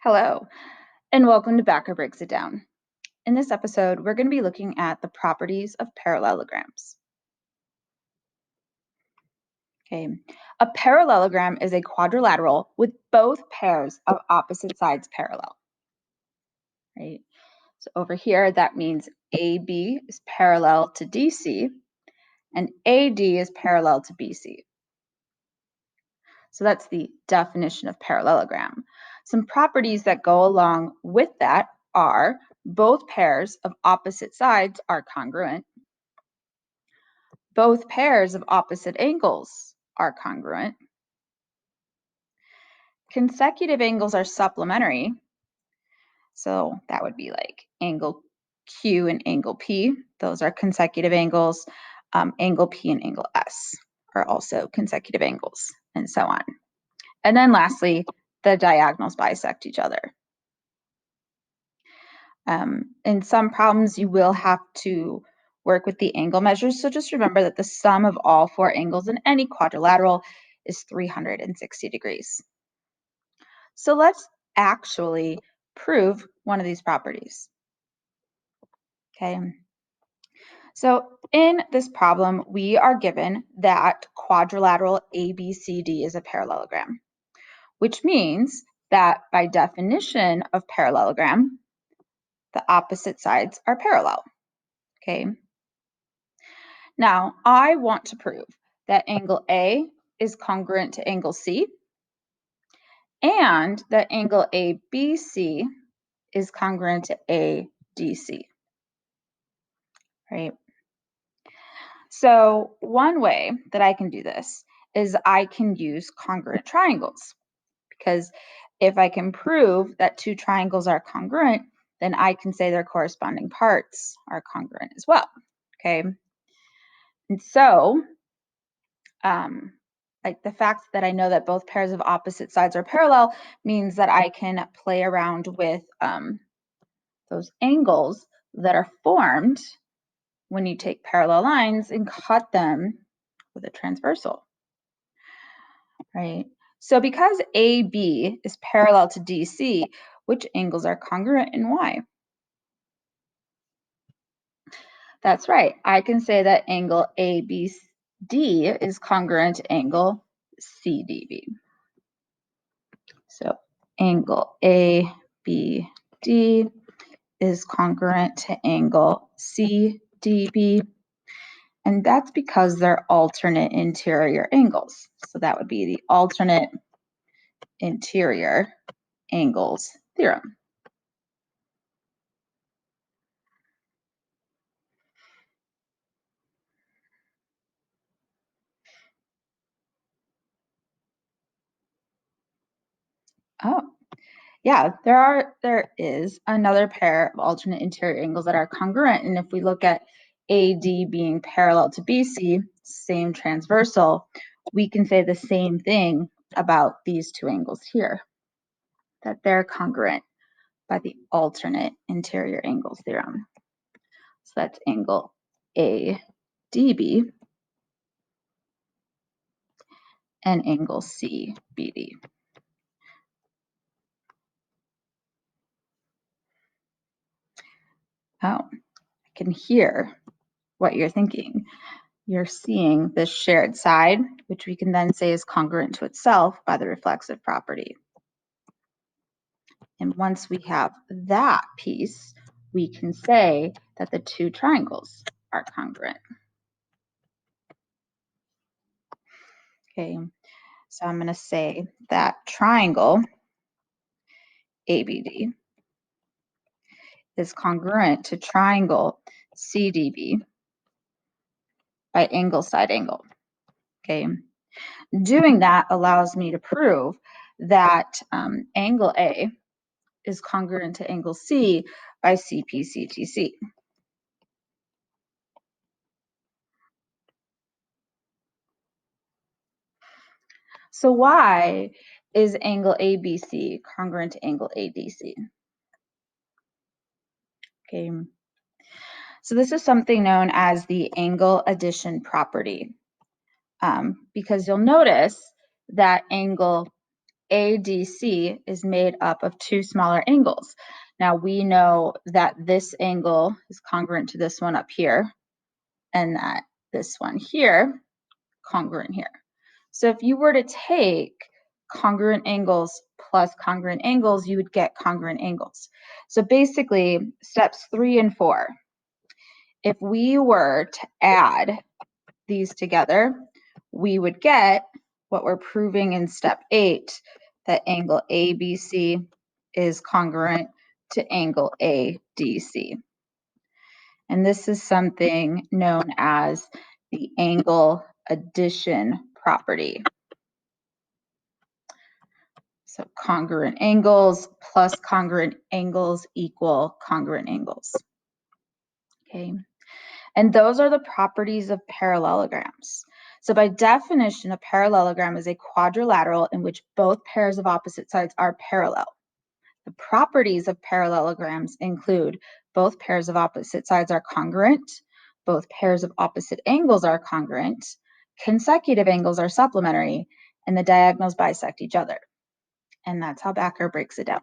Hello, and welcome to Backer Breaks It Down. In this episode, we're going to be looking at the properties of parallelograms. Okay, a parallelogram is a quadrilateral with both pairs of opposite sides parallel. Right? So over here, that means AB is parallel to DC, and AD is parallel to BC. So that's the definition of parallelogram. Some properties that go along with that are both pairs of opposite sides are congruent. Both pairs of opposite angles are congruent. Consecutive angles are supplementary. So that would be like angle Q and angle P. Those are consecutive angles. Angle P and angle S are also consecutive angles, and so on. And then lastly, the diagonals bisect each other. In some problems, you will have to work with the angle measures. So just remember that the sum of all four angles in any quadrilateral is 360 degrees. So let's actually prove one of these properties. Okay. So in this problem, we are given that quadrilateral ABCD is a parallelogram, which means that by definition of parallelogram, the opposite sides are parallel. Okay. Now, I want to prove that angle A is congruent to angle C and that angle ABC is congruent to ADC, right? So one way that I can do this is I can use congruent triangles, because if I can prove that two triangles are congruent, then I can say their corresponding parts are congruent as well, okay? And so, like the fact that I know that both pairs of opposite sides are parallel means that I can play around with those angles that are formed when you take parallel lines and cut them with a transversal, right? So because AB is parallel to DC, which angles are congruent and why? That's right. I can say that angle ABD is congruent to angle CDB. So angle ABD is congruent to angle CDB, and that's because they're alternate interior angles. So that would be the alternate interior angles theorem. Oh, yeah, there is another pair of alternate interior angles that are congruent. And if we look at AD being parallel to BC, same transversal, we can say the same thing about these two angles here, that they're congruent by the alternate interior angles theorem. So that's angle ADB and angle CBD. Oh, I can hear what you're thinking. You're seeing this shared side, which we can then say is congruent to itself by the reflexive property. And once we have that piece, we can say that the two triangles are congruent. Okay, so I'm going to say that triangle ABD is congruent to triangle CDB by angle side angle. Okay, doing that allows me to prove that angle A is congruent to angle C by CPCTC. So why is angle ABC congruent to angle ADC? Okay, so this is something known as the angle addition property, because you'll notice that angle ADC is made up of two smaller angles. Now we know that this angle is congruent to this one up here, and that this one here, congruent here. So if you were to take congruent angles plus congruent angles, you would get congruent angles. So basically, steps 3 and 4, if we were to add these together, we would get what we're proving in step 8, that angle ABC is congruent to angle ADC. And this is something known as the angle addition property. So congruent angles plus congruent angles equal congruent angles. Okay. And those are the properties of parallelograms. So by definition, a parallelogram is a quadrilateral in which both pairs of opposite sides are parallel. The properties of parallelograms include both pairs of opposite sides are congruent, both pairs of opposite angles are congruent, consecutive angles are supplementary, and the diagonals bisect each other. And that's how Backer breaks it down.